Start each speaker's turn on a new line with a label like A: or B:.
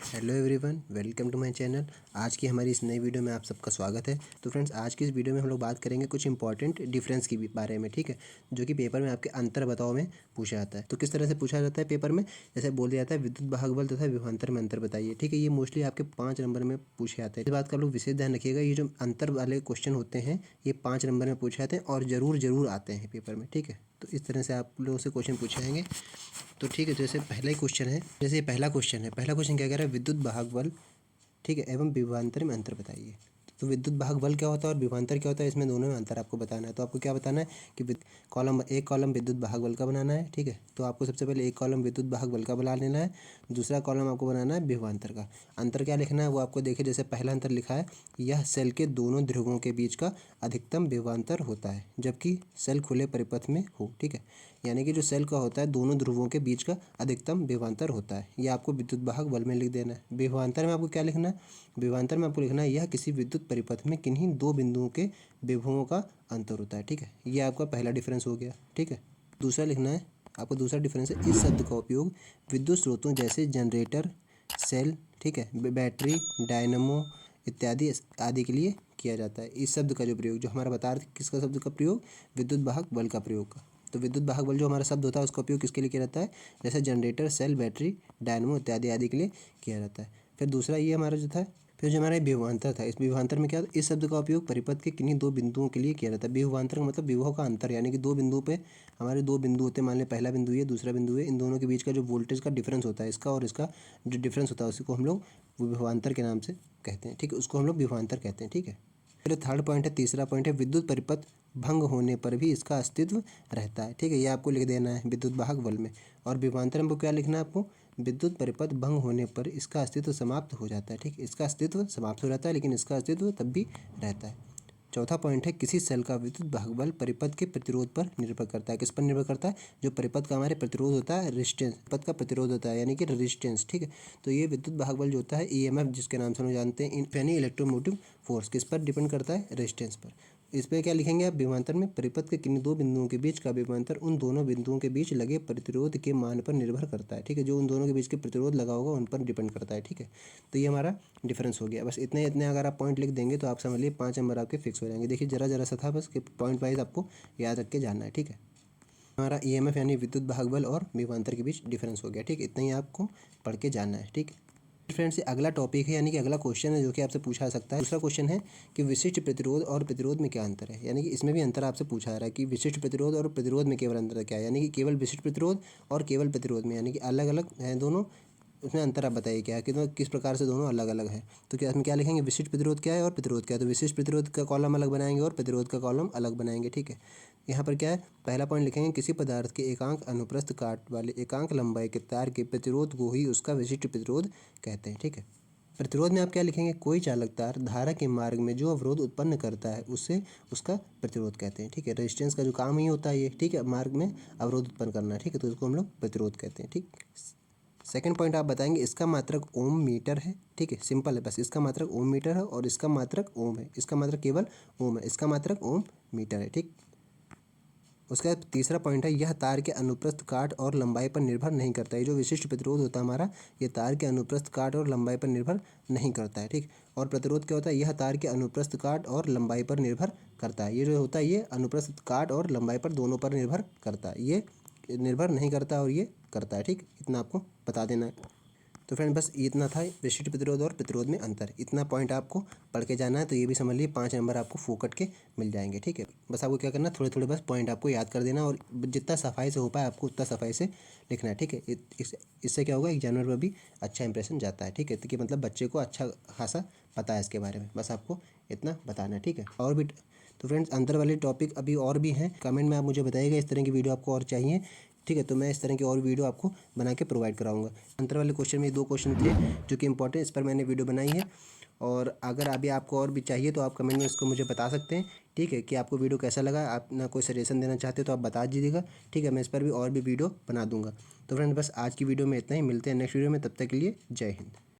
A: Hello everyone, welcome to my channel. आज की हमारी इस नई वीडियो में आप सबका स्वागत है। तो फ्रेंड्स, आज की इस वीडियो में हम लोग बात करेंगे कुछ इंपॉर्टेंट डिफरेंस की बारे में, ठीक है, जो कि पेपर में आपके अंतर बताओ में पूछा जाता है। तो किस तरह से पूछा जाता है पेपर में, जैसे बोल दिया जाता है विद्युत वाहक बल तथा विभवांतर में अंतर बताइए, ठीक है। ये मोस्टली आपके 5 नंबर में पूछे जाते हैं। इस बात का लोग विशेष ध्यान रखिएगा, ये जो अंतर वाले क्वेश्चन होते हैं ये 5 नंबर में पूछे जाते हैं और ज़रूर आते हैं पेपर में, ठीक है। तो इस तरह से आप लोगों से क्वेश्चन पूछे जाएंगे। तो ठीक है, जैसे पहला ही क्वेश्चन है, जैसे ये पहला क्वेश्चन क्या कह रहा है, विद्युत वाहक बल, ठीक है, एवं विभवांतर में अंतर बताइए। तो विद्युत वाहक बल क्या होता है और विभवांतर क्या होता है, इसमें दोनों में अंतर आपको बताना है। तो आपको क्या बताना है कि एक कॉलम विद्युत वाहक बल का बनाना है, ठीक है। तो आपको सबसे पहले एक कॉलम विद्युत वाहक बल का बना लेना है, दूसरा कॉलम आपको बनाना है विभवांतर का। अंतर क्या लिखना है वो आपको देखिए, जैसे पहला अंतर लिखा है, यह सेल के दोनों ध्रुवों के बीच का अधिकतम विभवांतर होता है जबकि सेल खुले परिपथ में हो, ठीक है। यानी कि जो सेल का होता है दोनों ध्रुवों के बीच का अधिकतम विभवांतर होता है, ये आपको विद्युत वाहक बल में लिख देना है। विभवांतर में आपको क्या लिखना है, विभवांतर में आपको लिखना है यह किसी विद्युत परिपथ में किन्हीं दो बिंदुओं के विभवों का अंतर होता है, ठीक है। ये आपका पहला डिफरेंस हो गया, ठीक है। दूसरा लिखना है आपको, दूसरा डिफरेंस है, इस शब्द का उपयोग विद्युत स्रोतों जैसे जनरेटर, सेल, ठीक है, बैटरी, डायनमो इत्यादि आदि के लिए किया जाता है। इस शब्द का जो प्रयोग, जो हमारा बता रहे थे किसका शब्द का प्रयोग, विद्युत वाहक बल का प्रयोग का। तो विद्युत वाहक बल जो हमारा शब्द होता है उसका उपयोग किसके लिए किया जाता है, जैसे जनरेटर, सेल, बैटरी, डायनमो इत्यादि आदि के लिए किया जाता है। फिर दूसरा ये हमारा जो था, फिर जो हमारा विभवांतर था, इस विभवांतर में क्या, इस शब्द का उपयोग परिपथ के किन्हीं दो बिंदुओं के लिए किया जाता है। विभवांतर का मतलब विभव का अंतर, यानी कि दो बिंदु पे हमारे दो बिंदु होते हैं, मान लें पहला बिंदु ये, दूसरा बिंदु है, इन दोनों के बीच का जो वोल्टेज का डिफरेंस होता है, इसका और इसका जो डिफरेंस होता है उसी को हम लोग विभवांतर के नाम से कहते हैं, ठीक है, उसको हम लोग विभवांतर कहते हैं, ठीक है। फिर थर्ड पॉइंट है, तीसरा पॉइंट है, विद्युत परिपथ भंग होने पर भी इसका अस्तित्व रहता है, ठीक है। ये आपको लिख देना है विद्युत वाहक बल में। और विभवांतर में क्या लिखना है आपको, विद्युत परिपथ भंग होने पर इसका अस्तित्व समाप्त हो जाता है, ठीक है। इसका अस्तित्व समाप्त हो जाता है लेकिन इसका अस्तित्व तब भी रहता है। चौथा पॉइंट है, किसी सेल का विद्युत वाहक बल परिपथ के प्रतिरोध पर निर्भर करता है। किस पर निर्भर करता है, जो परिपथ का हमारे प्रतिरोध होता है, रेजिस्टेंस, परिपथ का प्रतिरोध होता है यानी कि रेजिस्टेंस, ठीक है। तो ये विद्युत वाहक बल जो होता है, ईएमएफ जिसके नाम से हम जानते हैं, यानी इलेक्ट्रोमोटिव फोर्स, किस पर डिपेंड करता है, रेजिस्टेंस पर। इसमें क्या लिखेंगे आप, विभवांतर में परिपथ के किन्हीं दो बिंदुओं के बीच का विभवांतर उन दोनों बिंदुओं के बीच लगे प्रतिरोध के मान पर निर्भर करता है, ठीक है। जो उन दोनों के बीच के प्रतिरोध लगा होगा उन पर डिपेंड करता है, ठीक है। तो ये हमारा डिफरेंस हो गया। बस इतने इतने अगर आप पॉइंट लिख देंगे तो आप समझ लिए 5 नंबर आपके फिक्स हो जाएंगे। देखिए जरा सा था, बस कि पॉइंट वाइज आपको याद रख के जाना है, ठीक है। हमारा ईएमएफ यानी विद्युत वाहक बल और विभवांतर के बीच डिफरेंस हो गया, ठीक है। इतना ही आपको पढ़ के जाना है, ठीक है। फ्रेंड्स, अगला टॉपिक है, यानी कि अगला क्वेश्चन है जो कि आपसे पूछा जा सकता है। दूसरा क्वेश्चन है कि विशिष्ट प्रतिरोध और प्रतिरोध में क्या अंतर है, यानी कि इसमें भी अंतर आपसे पूछा जा रहा है कि विशिष्ट प्रतिरोध और प्रतिरोध में केवल अंतर क्या है, यानी कि केवल विशिष्ट प्रतिरोध और केवल प्रतिरोध में, यानी कि अलग अलग हैं दोनों, उसमें अंतर आप बताइए क्या है, कि किस प्रकार से दोनों अलग अलग हैं। तो क्या इसमें क्या लिखेंगे, विशिष्ट प्रतिरोध क्या है और प्रतिरोध क्या है। तो विशिष्ट प्रतिरोध का कॉलम अलग बनाएंगे और प्रतिरोध का कॉलम अलग बनाएंगे, ठीक है। यहाँ पर क्या है, पहला पॉइंट लिखेंगे, किसी पदार्थ के एकांक अनुप्रस्थ काट वाले एकांक लंबाई के तार के प्रतिरोध को ही उसका विशिष्ट प्रतिरोध कहते हैं, ठीक है। प्रतिरोध में आप क्या लिखेंगे, कोई चालक तार धारा के मार्ग में जो अवरोध उत्पन्न करता है उससे उसका प्रतिरोध कहते हैं, ठीक है। रेजिस्टेंस का जो काम ही होता है ये, ठीक है, मार्ग में अवरोध उत्पन्न करना, ठीक है, तो इसको हम लोग प्रतिरोध कहते हैं, ठीक। सेकंड पॉइंट आप बताएंगे, इसका मात्रक ओम मीटर है, ठीक है, सिंपल है, बस इसका मात्रक ओम मीटर है और इसका मात्रक ओम है, इसका मात्रक केवल ओम है, इसका मात्रक ओम मीटर है, ठीक। उसका तीसरा पॉइंट है, यह तार के अनुप्रस्थ काट और लंबाई पर निर्भर नहीं करता है। ये जो विशिष्ट प्रतिरोध होता है हमारा, ये तार के अनुप्रस्थ काट और लंबाई पर निर्भर नहीं करता है, ठीक। और प्रतिरोध क्या होता है, यह तार के अनुप्रस्थ काट और लंबाई पर निर्भर करता है। ये जो होता है ये अनुप्रस्थ काट और लंबाई पर दोनों पर निर्भर करता है, ये निर्भर नहीं करता और ये करता है, ठीक। इतना आपको बता देना है। तो फ्रेंड बस इतना था विशिष्ट प्रतिरोध और प्रतिरोध में अंतर, इतना पॉइंट आपको पढ़ के जाना है। तो ये भी समझ लिए 5 नंबर आपको फोकट के मिल जाएंगे, ठीक है। बस आपको क्या करना है, थोड़े थोड़े बस पॉइंट आपको याद कर देना और जितना सफाई से हो पाए आपको उतना सफाई से लिखना है, ठीक है। इससे क्या होगा, एग्जामिनर पर भी अच्छा इंप्रेशन जाता है, ठीक है, तो कि मतलब बच्चे को अच्छा खासा पता है इसके बारे में, बस आपको इतना बताना है, ठीक है। और भी तो फ्रेंड्स, अंतर वाले टॉपिक अभी और भी हैं, कमेंट में आप मुझे बताइएगा इस तरह की वीडियो आपको और चाहिए, ठीक है, तो मैं इस तरह की और वीडियो आपको बना के प्रोवाइड कराऊंगा। अंतर वाले क्वेश्चन में 2 क्वेश्चन थे जो कि इंपॉर्टेंट, इस पर मैंने वीडियो बनाई है। और अगर अभी आपको और भी चाहिए तो आप कमेंट में इसको मुझे बता सकते हैं, ठीक है, कि आपको वीडियो कैसा लगा। आप ना कोई सजेशन देना चाहते हो तो आप बता दीजिएगा, ठीक है, मैं इस पर भी और भी वीडियो बना दूंगा। तो फ्रेंड बस आज की वीडियो में इतना ही, मिलते हैं नेक्स्ट वीडियो में, तब तक के लिए जय हिंद।